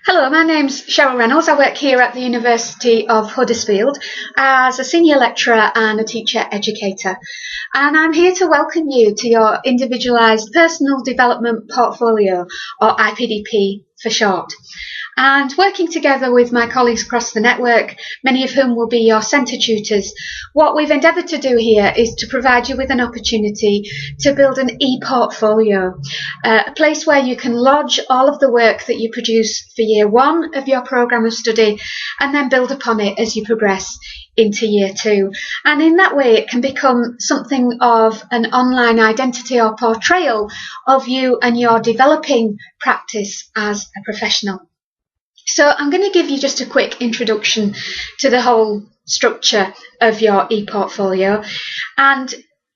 Hello, my name's Cheryl Reynolds. I work here at the University of Huddersfield as a senior lecturer and a teacher educator. And I'm here to welcome you to your individualised personal development portfolio, or iPDP for short. And working together with my colleagues across the network, many of whom will be your centre tutors, what we've endeavoured to do here is to provide you with an opportunity to build an e-portfolio, a place where you can lodge all of the work that you produce for year one of your programme of study and then build upon it as you progress into year two. And in that way, it can become something of an online identity or portrayal of you and your developing practice as a professional. So I'm going to give you just a quick introduction to the whole structure of your e-portfolio and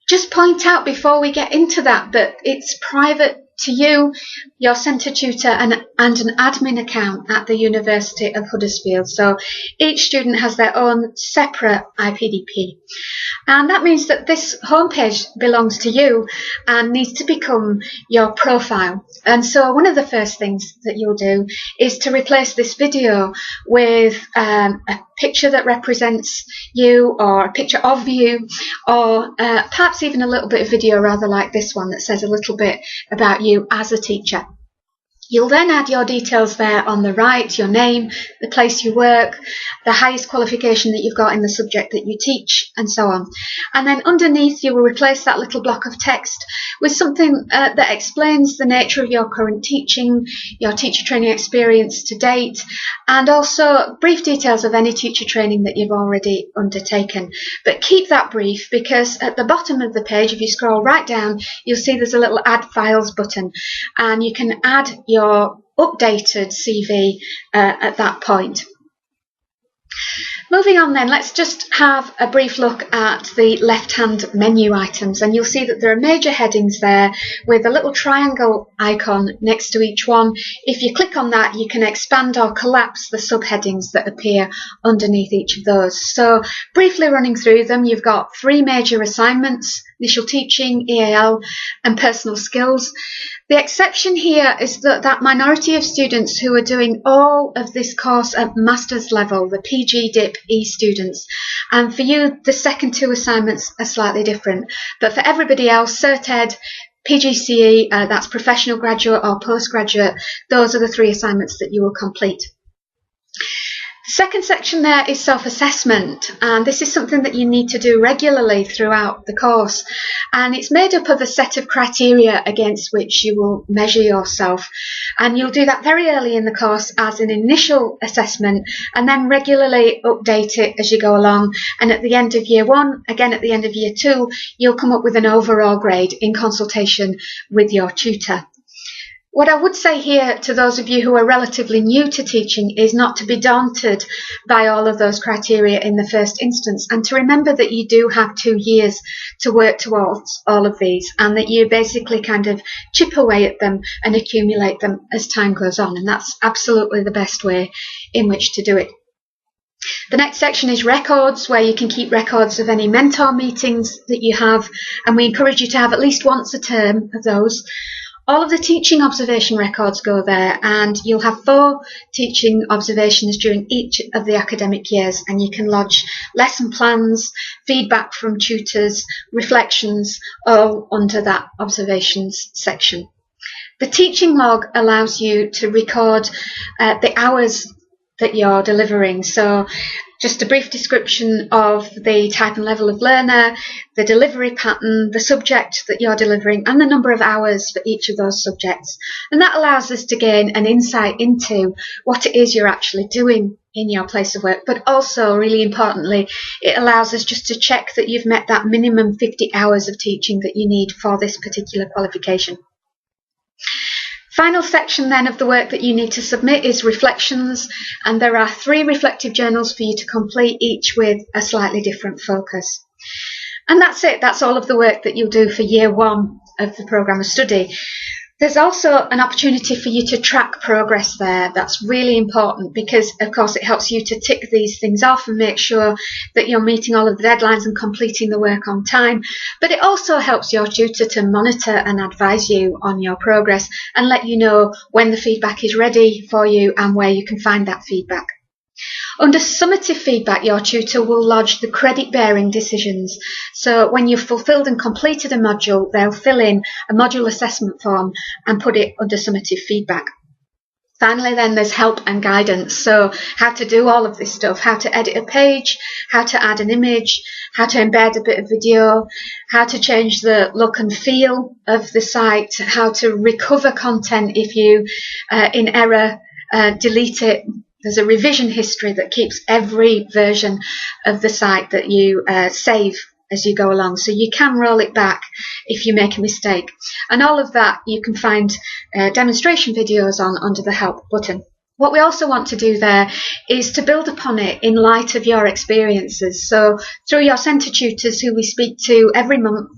just point out before we get into that it's private to you, your centre tutor and an admin account at the University of Huddersfield. So each student has their own separate iPDP. And that means that this homepage belongs to you and needs to become your profile. And so one of the first things that you'll do is to replace this video with a picture that represents you, or a picture of you, or perhaps even a little bit of video rather like this one that says a little bit about you as a teacher. You'll then add your details there on the right, your name, the place you work, the highest qualification that you've got in the subject that you teach, and so on. And then underneath you will replace that little block of text with something that explains the nature of your current teaching, your teacher training experience to date, and also brief details of any teacher training that you've already undertaken. But keep that brief, because at the bottom of the page, if you scroll right down, you'll see there's a little Add Files button, and you can add your updated CV at that point. Moving on then, let's just have a brief look at the left-hand menu items, and you'll see that there are major headings there with a little triangle icon next to each one. If you click on that, you can expand or collapse the subheadings that appear underneath each of those. So briefly running through them, you've got 3 major assignments: initial teaching, EAL and personal skills. The exception here is that minority of students who are doing all of this course at master's level, the PGDP students. And for you, the second 2 assignments are slightly different. But for everybody else, Cert Ed, PGCE, that's professional graduate or postgraduate, those are the 3 assignments that you will complete. The second section there is self-assessment, and this is something that you need to do regularly throughout the course, and it's made up of a set of criteria against which you will measure yourself, and you'll do that very early in the course as an initial assessment and then regularly update it as you go along, and at the end of year 1, again at the end of year 2, you'll come up with an overall grade in consultation with your tutor. What I would say here to those of you who are relatively new to teaching is not to be daunted by all of those criteria in the first instance, and to remember that you do have 2 years to work towards all of these, and that you basically kind of chip away at them and accumulate them as time goes on, and that's absolutely the best way in which to do it. The next section is records, where you can keep records of any mentor meetings that you have, and we encourage you to have at least once a term of those. All of the teaching observation records go there, and you'll have 4 teaching observations during each of the academic years, and you can lodge lesson plans, feedback from tutors, reflections, all under that observations section. The teaching log allows you to record the hours that you're delivering. So just a brief description of the type and level of learner, the delivery pattern, the subject that you're delivering, and the number of hours for each of those subjects. And that allows us to gain an insight into what it is you're actually doing in your place of work. But also, really importantly, it allows us just to check that you've met that minimum 50 hours of teaching that you need for this particular qualification. Final section then of the work that you need to submit is reflections, and there are 3 reflective journals for you to complete, each with a slightly different focus. And that's it. That's all of the work that you'll do for year 1 of the programme of study. There's also an opportunity for you to track progress there. That's really important because, of course, it helps you to tick these things off and make sure that you're meeting all of the deadlines and completing the work on time. But it also helps your tutor to monitor and advise you on your progress and let you know when the feedback is ready for you and where you can find that feedback. Under summative feedback, your tutor will lodge the credit-bearing decisions. So when you've fulfilled and completed a module, they'll fill in a module assessment form and put it under summative feedback. Finally, then there's help and guidance. So how to do all of this stuff, how to edit a page, how to add an image, how to embed a bit of video, how to change the look and feel of the site, how to recover content if you, in error, delete it. There's a revision history that keeps every version of the site that you save as you go along. So you can roll it back if you make a mistake. And all of that you can find demonstration videos on under the help button. What we also want to do there is to build upon it in light of your experiences. So through your centre tutors who we speak to every month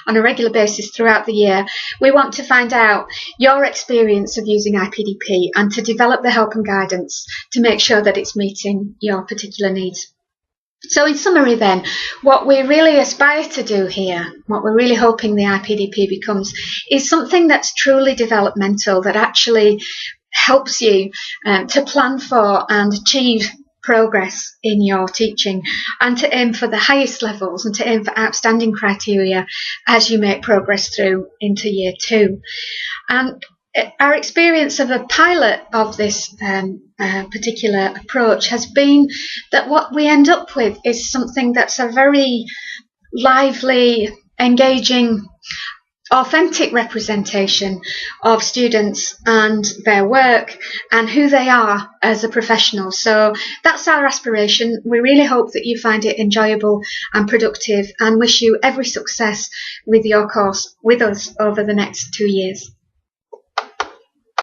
on a regular basis throughout the year, we want to find out your experience of using iPDP and to develop the help and guidance to make sure that it's meeting your particular needs. So in summary then, what we really aspire to do here, what we're really hoping the iPDP becomes, is something that's truly developmental, that actually helps you to plan for and achieve progress in your teaching and to aim for the highest levels and to aim for outstanding criteria as you make progress through into year 2. And our experience of a pilot of this particular approach has been that what we end up with is something that's a very lively, engaging, authentic representation of students and their work and who they are as a professional. So that's our aspiration. We really hope that you find it enjoyable and productive and wish you every success with your course with us over the next 2 years.